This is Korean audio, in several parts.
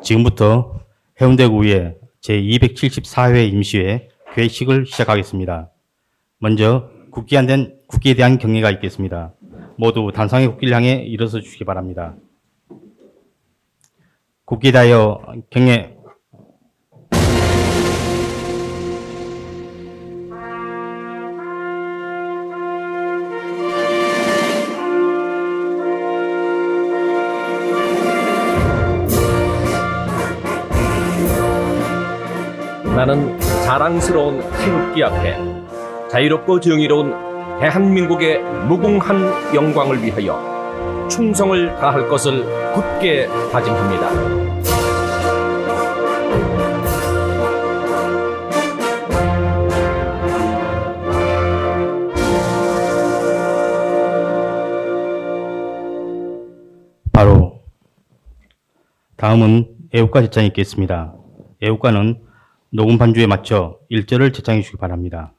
지금부터 해운대구의 제274회 임시회 개식을 시작하겠습니다. 먼저 국기에 대한 경례가 있겠습니다. 모두 단상의 국기를 향해 일어서 주시기 바랍니다. 국기에 대하여 경례. 나는 자랑스러운 태극기 앞에 자유롭고 정의로운 대한민국의 무궁한 영광을 위하여 충성을 다할 것을 굳게 다짐합니다. 바로 다음은 애국가 제창이 있겠습니다. 애국가는 녹음 반주에 맞춰 1절을 제창해 주시기 바랍니다.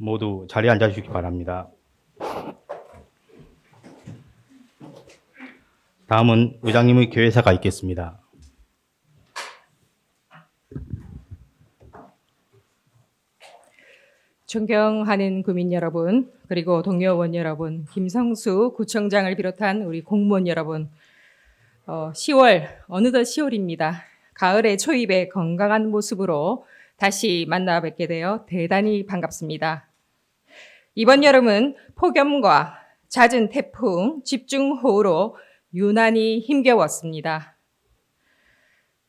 모두 자리에 앉아주시기 바랍니다. 다음은 의장님의 교회사가 있겠습니다. 존경하는 구민 여러분, 그리고 동료원 여러분, 김성수 구청장을 비롯한 우리 공무원 여러분, 10월, 어느덧 10월입니다. 가을의 초입에 건강한 모습으로 다시 만나 뵙게 되어 대단히 반갑습니다. 이번 여름은 폭염과 잦은 태풍, 집중호우로 유난히 힘겨웠습니다.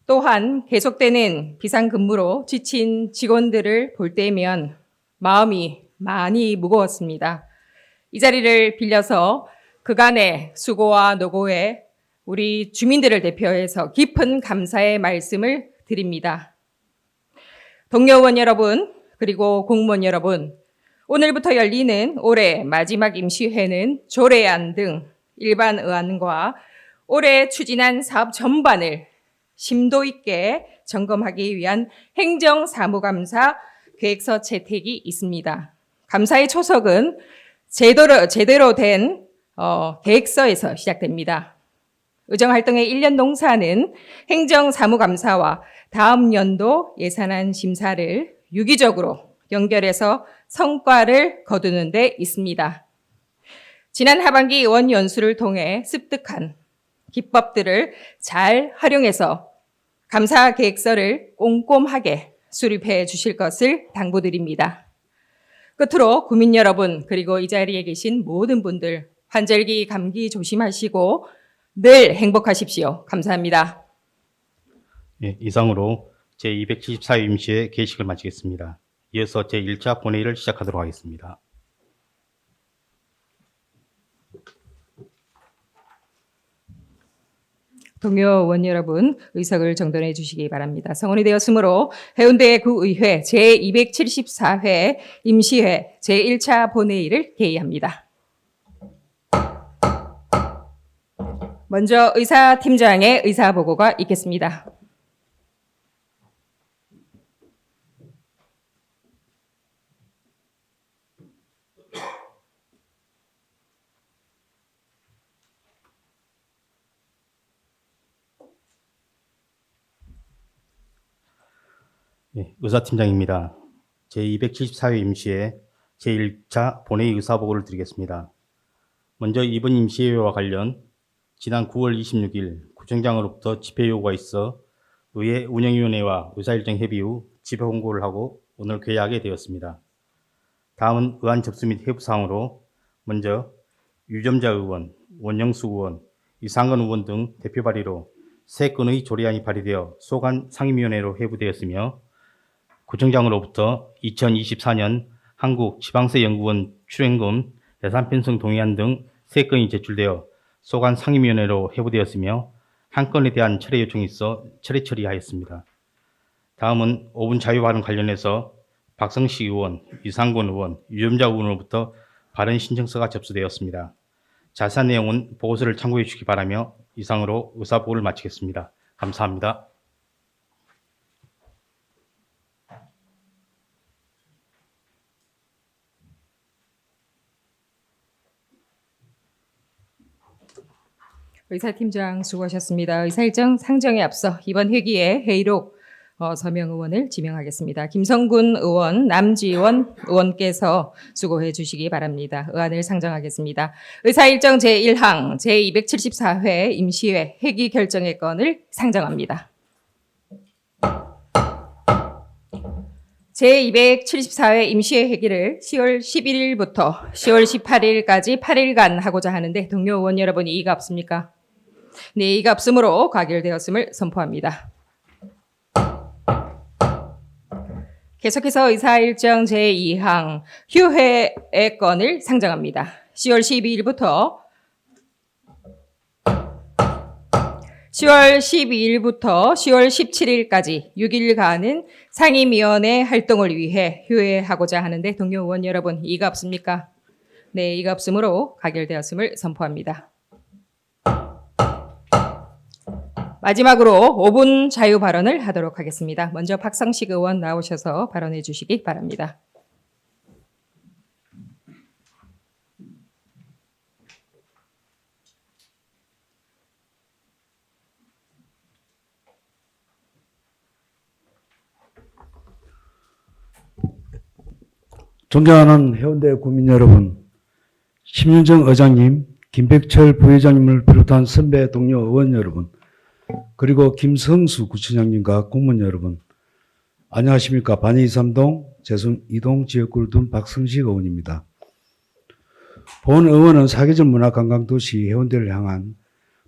또한 계속되는 비상근무로 지친 직원들을 볼 때면 마음이 많이 무거웠습니다. 이 자리를 빌려서 그간의 수고와 노고에 우리 주민들을 대표해서 깊은 감사의 말씀을 드립니다. 동료원 여러분, 그리고 공무원 여러분, 오늘부터 열리는 올해 마지막 임시회는 조례안 등 일반 의안과 올해 추진한 사업 전반을 심도 있게 점검하기 위한 행정사무감사 계획서 채택이 있습니다. 감사의 초석은 제대로 된 계획서에서 시작됩니다. 의정활동의 1년 농사는 행정사무감사와 다음 연도 예산안 심사를 유기적으로 연결해서 성과를 거두는 데 있습니다. 지난 하반기 의원 연수를 통해 습득한 기법들을 잘 활용해서 감사 계획서를 꼼꼼하게 수립해 주실 것을 당부드립니다. 끝으로 구민 여러분, 그리고 이 자리에 계신 모든 분들 환절기 감기 조심하시고 늘 행복하십시오. 감사합니다. 예, 이상으로 제274회 임시회 개식을 마치겠습니다. 이어서 제1차 본회의를 시작하도록 하겠습니다. 동료원 여러분, 의석을 정돈해 주시기 바랍니다. 성원이 되었으므로 해운대구의회 제274회 임시회 제1차 본회의를 개의합니다. 먼저 의사팀장의 의사보고가 있겠습니다. 네, 의사팀장입니다. 제274회 임시회 제1차 본회의 의사보고를 드리겠습니다. 먼저 이번 임시회와 관련 지난 9월 26일 구청장으로부터 집회 요구가 있어 의회 운영위원회와 의사일정 협의 후 집회 홍보를 하고 오늘 개회하게 되었습니다. 다음은 의안 접수 및 회부 사항으로 먼저 유점자 의원, 원영수 의원, 이상건 의원 등 대표 발의로 3건의 조례안이 발의되어 소관 상임위원회로 회부되었으며 구청장으로부터 2024년 한국지방세연구원 출연금 예산 편성 동의안 등 3건이 제출되어 소관 상임위원회로 회부되었으며 한 건에 대한 철회 요청이 있어 철회 처리하였습니다. 다음은 5분 자유 발언 관련해서 박성식 의원, 이상권 의원, 유점자 의원으로부터 발언 신청서가 접수되었습니다. 자세한 내용은 보고서를 참고해 주시기 바라며 이상으로 의사보고를 마치겠습니다. 감사합니다. 의사팀장 수고하셨습니다. 의사일정 상정에 앞서 이번 회기에 회의록 서명 의원을 지명하겠습니다. 김성군 의원, 남지원 의원께서 수고해 주시기 바랍니다. 의안을 상정하겠습니다. 의사일정 제1항 제274회 임시회 회기 결정의 건을 상정합니다. 제274회 임시회 회기를 10월 11일부터 10월 18일까지 8일간 하고자 하는데 동료 의원 여러분 이의가 없습니까? 네, 이의가 없으므로 가결되었음을 선포합니다. 계속해서 의사일정 제2항 휴회의 건을 상정합니다. 10월 12일부터 10월 17일까지 6일간은 상임위원회 활동을 위해 휴회하고자 하는데 동료 의원 여러분 이의가 없습니까? 네, 이의가 없으므로 가결되었음을 선포합니다. 마지막으로 5분 자유 발언을 하도록 하겠습니다. 먼저 박성식 의원 나오셔서 발언해 주시기 바랍니다. 존경하는 해운대 구민 여러분, 심윤정 의장님, 김백철 부회장님을 비롯한 선배 동료 의원 여러분, 그리고 김성수 구청장님과 공무원 여러분, 안녕하십니까. 반야 23동 재성 2동 지역구를 둔 박성식 의원입니다. 본 의원은 사계절 문화관광도시 해운대를 향한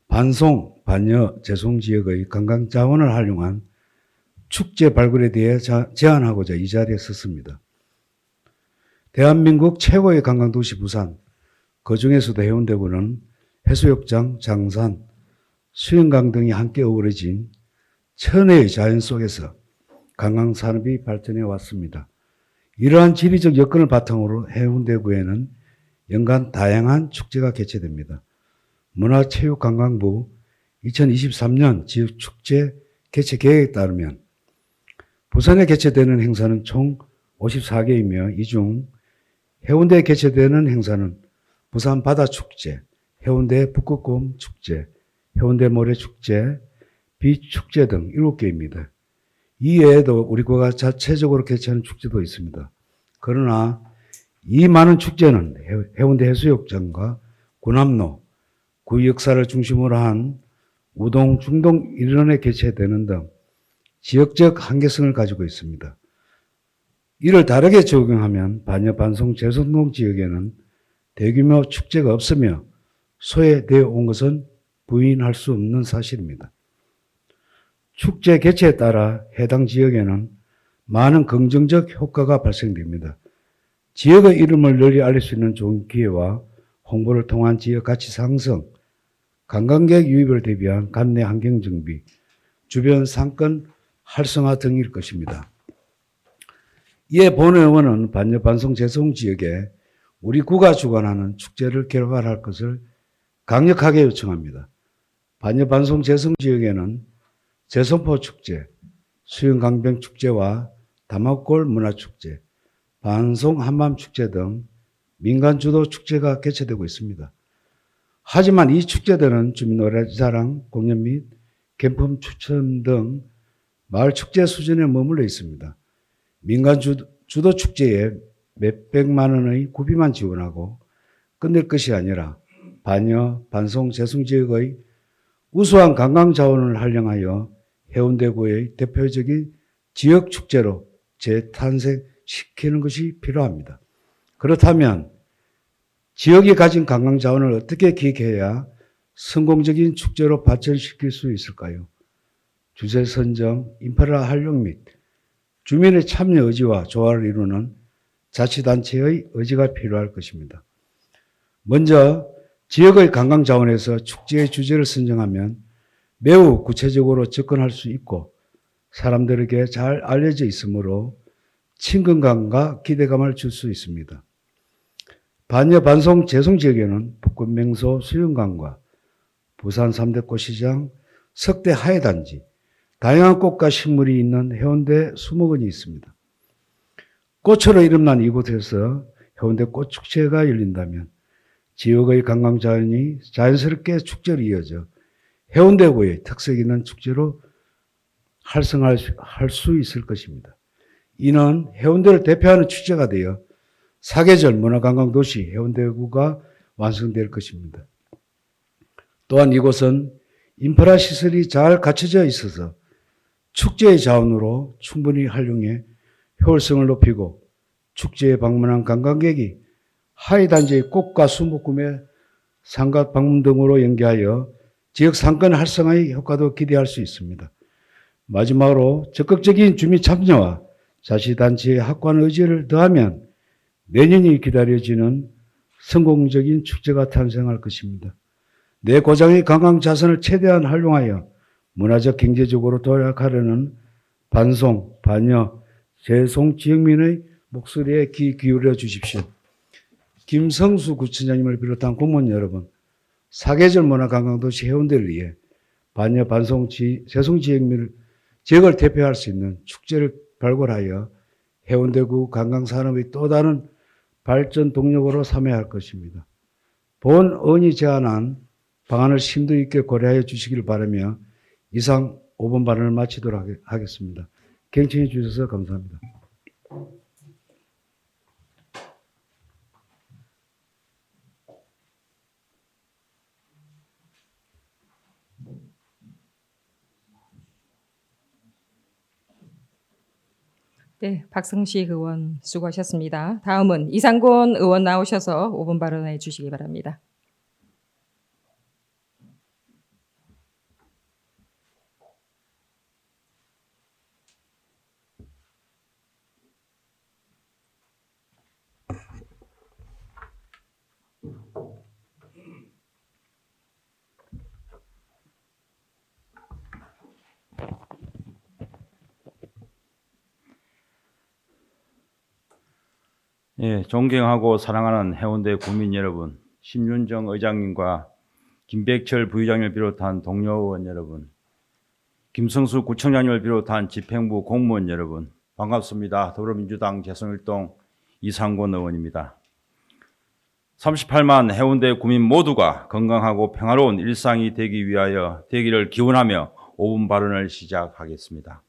반송, 반여, 재송 지역의 관광자원을 활용한 축제 발굴에 대해 제안하고자 이 자리에 섰습니다. 대한민국 최고의 관광도시 부산, 그중에서도 해운대구는 해수욕장, 장산, 수영강 등이 함께 어우러진 천혜의 자연 속에서 관광산업이 발전해 왔습니다. 이러한 지리적 여건을 바탕으로 해운대구에는 연간 다양한 축제가 개최됩니다. 문화체육관광부 2023년 지역축제 개최 계획에 따르면 부산에 개최되는 행사는 총 54개이며 이 중 해운대에 개최되는 행사는 부산 바다축제, 해운대 북극곰 축제, 해운대 모래축제, 비축제 등 7개입니다. 이외에도 우리 구가 자체적으로 개최하는 축제도 있습니다. 그러나 이 많은 축제는 해운대 해수욕장과 구남로, 구 역사를 중심으로 한 우동, 중동 일원에 개최되는 등 지역적 한계성을 가지고 있습니다. 이를 다르게 적용하면 반여, 반송, 재성동 지역에는 대규모 축제가 없으며 소외되어 온 것은 부인할 수 없는 사실입니다. 축제 개최에 따라 해당 지역에는 많은 긍정적 효과가 발생됩니다. 지역의 이름을 널리 알릴 수 있는 좋은 기회와 홍보를 통한 지역 가치 상승, 관광객 유입을 대비한 관내 환경 정비, 주변 상권 활성화 등일 것입니다. 이에 본 의원은 반여, 반송, 재송 지역에 우리 구가 주관하는 축제를 개발할 것을 강력하게 요청합니다. 반여, 반송, 재송 지역에는 재선포 축제, 수영강변 축제와 다막골 문화축제, 반송 한밤 축제 등 민간 주도 축제가 개최되고 있습니다. 하지만 이 축제들은 주민 노래자랑, 공연 및 캠프 추천 등 마을 축제 수준에 머물러 있습니다. 민간 주도 축제에 몇백만 원의 구비만 지원하고 끝낼 것이 아니라 반여, 반송, 재송 지역의 우수한 관광 자원을 활용하여 해운대구의 대표적인 지역 축제로 재탄생시키는 것이 필요합니다. 그렇다면 지역이 가진 관광 자원을 어떻게 기획해야 성공적인 축제로 발전시킬 수 있을까요? 주제 선정, 인프라 활용 및 주민의 참여 의지와 조화를 이루는 자치단체의 의지가 필요할 것입니다. 먼저 지역의 관광 자원에서 축제의 주제를 선정하면 매우 구체적으로 접근할 수 있고 사람들에게 잘 알려져 있으므로 친근감과 기대감을 줄 수 있습니다. 반여 반송 재송 지역에는 북구 명소 수영관과 부산 3대 꽃시장, 석대 하회단지, 다양한 꽃과 식물이 있는 해운대 수목원이 있습니다. 꽃으로 이름난 이곳에서 해운대 꽃축제가 열린다면 지역의 관광 자원이 자연스럽게 축제로 이어져 해운대구의 특색 있는 축제로 활성화할 수 있을 것입니다. 이는 해운대를 대표하는 축제가 되어 사계절 문화관광도시 해운대구가 완성될 것입니다. 또한 이곳은 인프라 시설이 잘 갖춰져 있어서 축제의 자원으로 충분히 활용해 효율성을 높이고 축제에 방문한 관광객이 하회단지의 꽃과 수목 구매, 상가 방문 등으로 연계하여 지역 상권 활성화의 효과도 기대할 수 있습니다. 마지막으로 적극적인 주민 참여와 자치단체의 확고한 의지를 더하면 내년이 기다려지는 성공적인 축제가 탄생할 것입니다. 내 고장의 관광 자산을 최대한 활용하여 문화적 경제적으로 도약하려는 반송, 반여, 재송 지역민의 목소리에 귀 기울여 주십시오. 김성수 구청장님을 비롯한 공무원 여러분, 사계절 문화관광도시 해운대를 위해 반여, 반송, 재송 지역을 대표할 수 있는 축제를 발굴하여 해운대구 관광산업의 또 다른 발전 동력으로 삼아야 할 것입니다. 본 의원이 제안한 방안을 심도 있게 고려하여 주시길 바라며 이상 5번 발언을 마치도록 하겠습니다. 경청해 주셔서 감사합니다. 네, 박성식 의원 수고하셨습니다. 다음은 이상곤 의원 나오셔서 5분 발언해 주시기 바랍니다. 예, 존경하고 사랑하는 해운대 구민 여러분, 심윤정 의장님과 김백철 부의장님을 비롯한 동료 의원 여러분, 김성수 구청장님을 비롯한 집행부 공무원 여러분, 반갑습니다. 더불어민주당 재송일동 이상곤 의원입니다. 38만 해운대 구민 모두가 건강하고 평화로운 일상이 되기를 기원하며 5분 발언을 시작하겠습니다.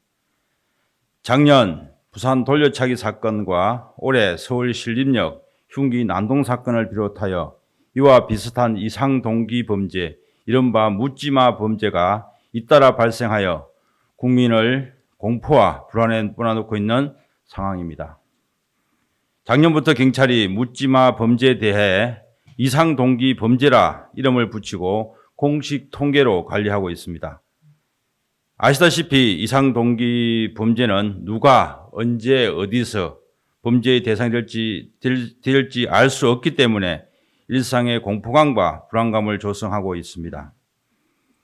작년 부산 돌려차기 사건과 올해 서울 신림역 흉기 난동 사건을 비롯하여 이와 비슷한 이상 동기 범죄, 이른바 묻지마 범죄가 잇따라 발생하여 국민을 공포와 불안에 몰아넣고 있는 상황입니다. 작년부터 경찰이 묻지마 범죄에 대해 이상 동기 범죄라 이름을 붙이고 공식 통계로 관리하고 있습니다. 아시다시피 이상 동기 범죄는 누가 언제 어디서 범죄의 대상이 될지 알 수 없기 때문에 일상의 공포감과 불안감을 조성하고 있습니다.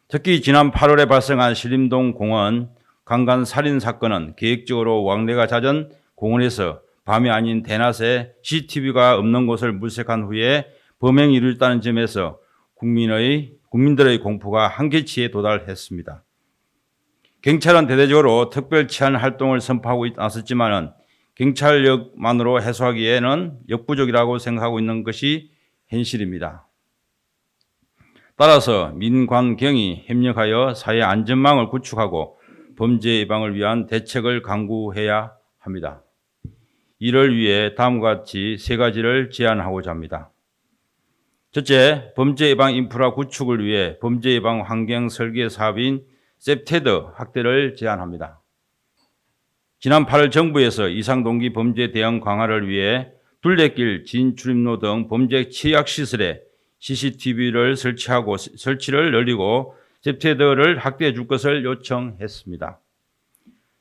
특히 지난 8월에 발생한 신림동 공원 강간 살인 사건은 계획적으로 왕래가 잦은 공원에서 밤이 아닌 대낮에 CCTV가 없는 곳을 물색한 후에 범행이 이루어졌다는 점에서 국민들의 공포가 한계치에 도달했습니다. 경찰은 대대적으로 특별 치안 활동을 선포하고 나섰지만은 경찰력만으로 해소하기에는 역부족이라고 생각하고 있는 것이 현실입니다. 따라서 민관경이 협력하여 사회 안전망을 구축하고 범죄 예방을 위한 대책을 강구해야 합니다. 이를 위해 다음과 같이 세 가지를 제안하고자 합니다. 첫째, 범죄 예방 인프라 구축을 위해 범죄 예방 환경 설계 사업인 셉테드 확대를 제안합니다. 지난 8월 정부에서 이상 동기 범죄 대응 강화를 위해 둘레길, 진출입로 등 범죄 취약 시설에 CCTV를 설치하고 설치를 늘리고 셉테드를 확대해 줄 것을 요청했습니다.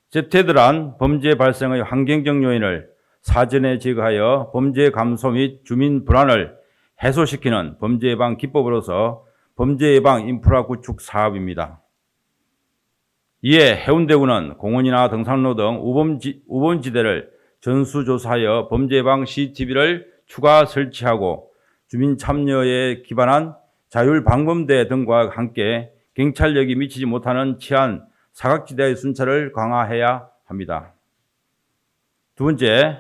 셉테드란 범죄 발생의 환경적 요인을 사전에 제거하여 범죄 감소 및 주민 불안을 해소시키는 범죄 예방 기법으로서 범죄 예방 인프라 구축 사업입니다. 이에 해운대구는 공원이나 등산로 등 우범지대를 전수조사하여 범죄 예방 CCTV를 추가 설치하고 주민 참여에 기반한 자율방범대 등과 함께 경찰력이 미치지 못하는 치안 사각지대의 순찰을 강화해야 합니다. 두 번째,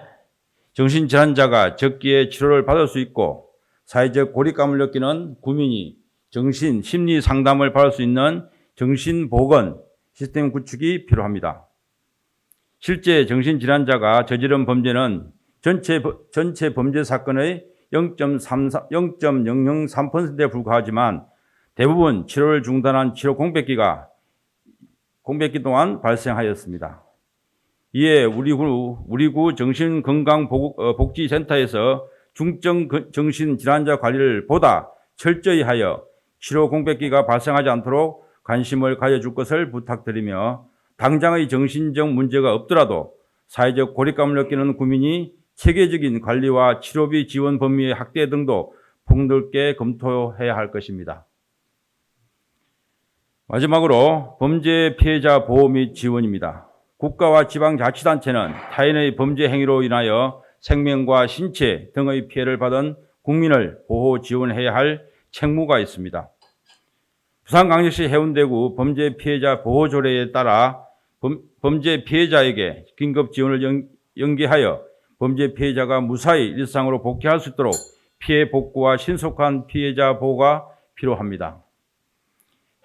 정신질환자가 적기에 치료를 받을 수 있고 사회적 고립감을 느끼는 국민이 정신, 심리 상담을 받을 수 있는 정신보건 시스템 구축이 필요합니다. 실제 정신질환자가 저지른 범죄는 전체 범죄 사건의 0.003%에 불과하지만 대부분 치료를 중단한 치료 공백기 동안 발생하였습니다. 이에 우리 구 정신건강복지센터에서 중증 정신질환자 관리를 보다 철저히 하여 치료 공백기가 발생하지 않도록 관심을 가져줄 것을 부탁드리며 당장의 정신적 문제가 없더라도 사회적 고립감을 느끼는 국민이 체계적인 관리와 치료비 지원 범위의 확대 등도 폭넓게 검토해야 할 것입니다. 마지막으로 범죄 피해자 보호 및 지원입니다. 국가와 지방자치단체는 타인의 범죄 행위로 인하여 생명과 신체 등의 피해를 받은 국민을 보호 지원해야 할 책무가 있습니다. 부산광역시 해운대구 범죄 피해자 보호조례에 따라 범죄 피해자에게 긴급 지원을 연계하여 범죄 피해자가 무사히 일상으로 복귀할 수 있도록 피해 복구와 신속한 피해자 보호가 필요합니다.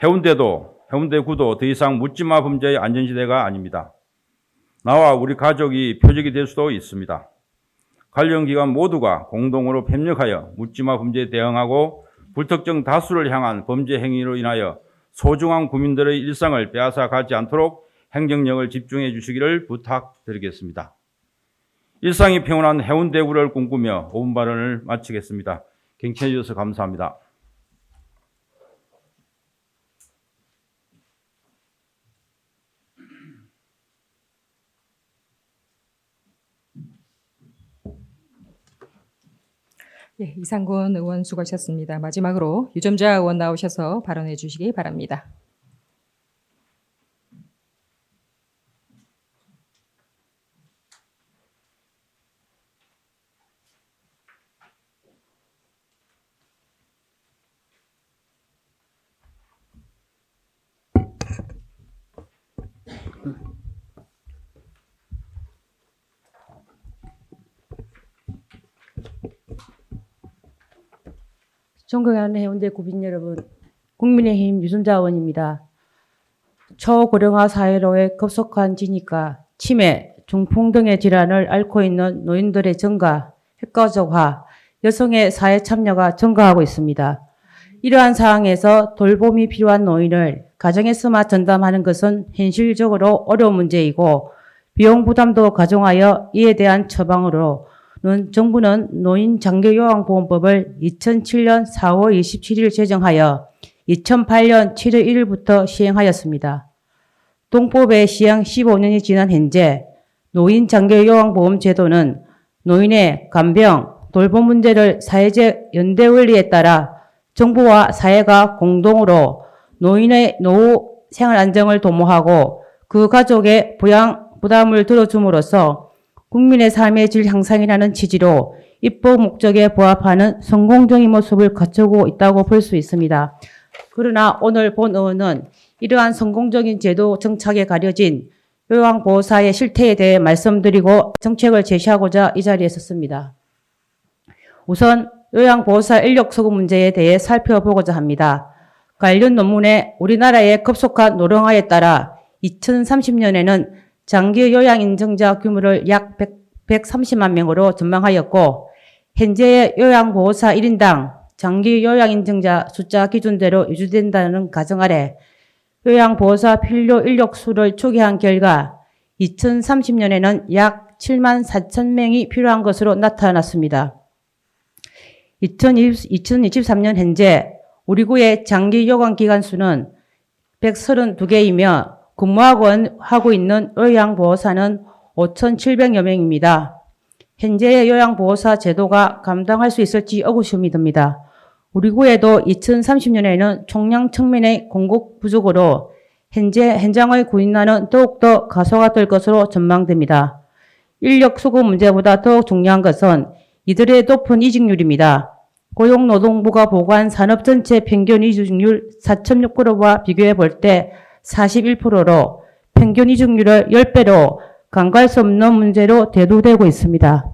해운대구도 더 이상 묻지마 범죄의 안전지대가 아닙니다. 나와 우리 가족이 표적이 될 수도 있습니다. 관련 기관 모두가 공동으로 협력하여 묻지마 범죄에 대응하고 불특정 다수를 향한 범죄 행위로 인하여 소중한 국민들의 일상을 빼앗아 가지 않도록 행정력을 집중해 주시기를 부탁드리겠습니다. 일상이 평온한 해운대구를 꿈꾸며 5분 발언을 마치겠습니다. 경청해 주셔서 감사합니다. 예, 이상권 의원 수고하셨습니다. 마지막으로 유점자 의원 나오셔서 발언해 주시기 바랍니다. 존경하는 해운대 구민 여러분, 국민의힘 유순자 의원입니다. 초고령화 사회로의 급속한 진입과 치매, 중풍 등의 질환을 앓고 있는 노인들의 증가, 핵가족화, 여성의 사회 참여가 증가하고 있습니다. 이러한 상황에서 돌봄이 필요한 노인을 가정에서만 전담하는 것은 현실적으로 어려운 문제이고 비용 부담도 가중하여 이에 대한 처방으로 정부는 노인 장기요양보험법을 2007년 4월 27일 제정하여 2008년 7월 1일부터 시행하였습니다. 동법의 시행 15년이 지난 현재 노인 장기요양보험 제도는 노인의 간병, 돌봄 문제를 사회적 연대 원리에 따라 정부와 사회가 공동으로 노인의 노후 생활 안정을 도모하고 그 가족의 부양 부담을 들어줌으로써 국민의 삶의 질 향상이라는 취지로 입법 목적에 부합하는 성공적인 모습을 갖추고 있다고 볼 수 있습니다. 그러나 오늘 본 의원은 이러한 성공적인 제도 정착에 가려진 요양보호사의 실태에 대해 말씀드리고 정책을 제시하고자 이 자리에 섰습니다. 우선 요양보호사 인력 수급 문제에 대해 살펴보고자 합니다. 관련 논문에 우리나라의 급속한 노령화에 따라 2030년에는 장기 요양 인정자 규모를 약 130만 명으로 전망하였고 현재의 요양보호사 1인당 장기 요양인증자 숫자 기준대로 유지된다는 가정 아래 요양보호사 필요 인력 수를 추계한 결과 2030년에는 약 7만 4천 명이 필요한 것으로 나타났습니다. 2023년 현재 우리 구의 장기 요강 기관 수는 132개이며 근무하고 있는 요양보호사는 5,700여 명입니다. 현재의 요양보호사 제도가 감당할 수 있을지 의구심이 듭니다. 우리 구에도 2030년에는 총량 측면의 공급 부족으로 현재 현장의 군인난은 더욱더 가소화될 것으로 전망됩니다. 인력 수급 문제보다 더욱 중요한 것은 이들의 높은 이직률입니다. 고용노동부가 보고한 산업 전체 평균 이직률 4,600%와 비교해 볼 때 41%로 평균 이직률을 10배로 간과할 수 없는 문제로 대두되고 있습니다.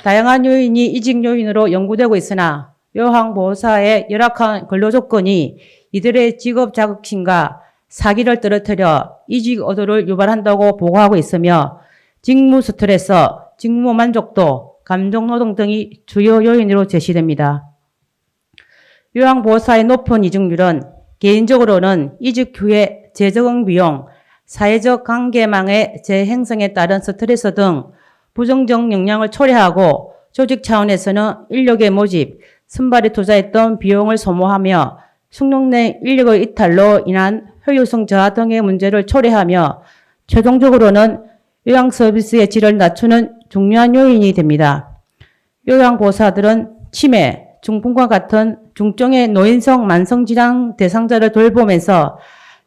다양한 요인이 이직 요인으로 연구되고 있으나 요양보호사의 열악한 근로 조건이 이들의 직업 자긍심과 사기를 떨어뜨려 이직 의도를 유발한다고 보고하고 있으며 직무 스트레스, 직무 만족도, 감정노동 등이 주요 요인으로 제시됩니다. 요양보호사의 높은 이직률은 개인적으로는 이직 후에 재적응 비용, 사회적 관계망의 재행성에 따른 스트레스 등 부정적 영향을 초래하고 조직 차원에서는 인력의 모집, 선발에 투자했던 비용을 소모하며 숙련 내 인력의 이탈로 인한 효율성 저하 등의 문제를 초래하며 최종적으로는 요양 서비스의 질을 낮추는 중요한 요인이 됩니다. 요양보호사들은 치매, 중풍과 같은 중증의 노인성 만성질환 대상자를 돌보면서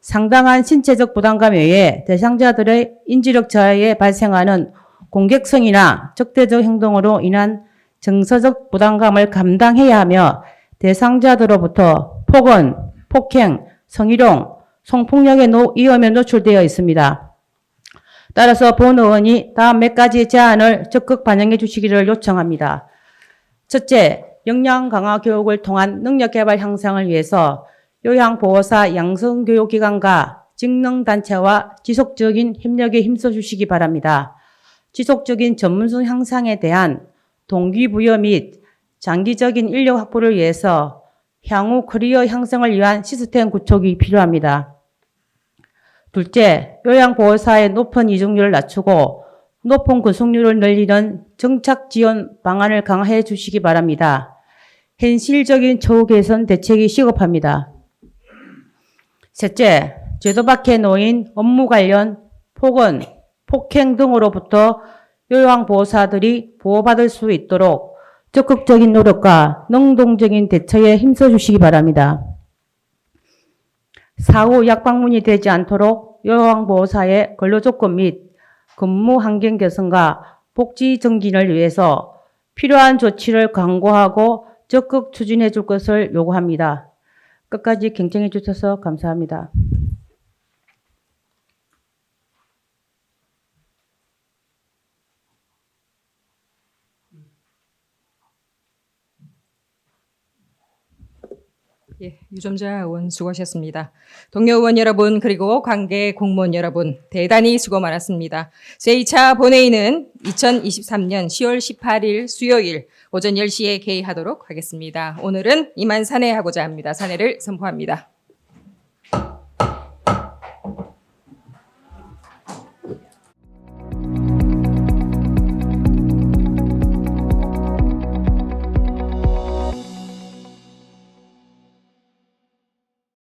상당한 신체적 부담감 외에 대상자들의 인지력 저하에 발생하는 공격성이나 적대적 행동으로 인한 정서적 부담감을 감당해야 하며 대상자들로부터 폭언, 폭행, 성희롱, 성폭력의 위험에 노출되어 있습니다. 따라서 본 의원이 다음 몇 가지 제안을 적극 반영해 주시기를 요청합니다. 첫째, 역량 강화 교육을 통한 능력 개발 향상을 위해서 요양보호사 양성교육기관과 직능단체와 지속적인 협력에 힘써 주시기 바랍니다. 지속적인 전문성 향상에 대한 동기부여 및 장기적인 인력 확보를 위해서 향후 커리어 향상을 위한 시스템 구축이 필요합니다. 둘째, 요양보호사의 높은 이직률을 낮추고 높은 구속률을 늘리는 정착 지원 방안을 강화해 주시기 바랍니다. 현실적인 처우 개선 대책이 시급합니다. 셋째, 제도 밖에 놓인 업무 관련 폭언, 폭행 등으로부터 요양보호사들이 보호받을 수 있도록 적극적인 노력과 능동적인 대처에 힘써 주시기 바랍니다. 사후 약방문이 되지 않도록 요양보호사의 근로조건 및 근무 환경 개선과 복지 증진을 위해서 필요한 조치를 강구하고 적극 추진해 줄 것을 요구합니다. 끝까지 경청해 주셔서 감사합니다. 예, 유점자 의원 수고하셨습니다. 동료 의원 여러분 그리고 관계 공무원 여러분 대단히 수고 많았습니다. 제2차 본회의는 2023년 10월 18일 수요일 오전 10시에 개의하도록 하겠습니다. 오늘은 이만 산회하고자 합니다. 산회를 선포합니다.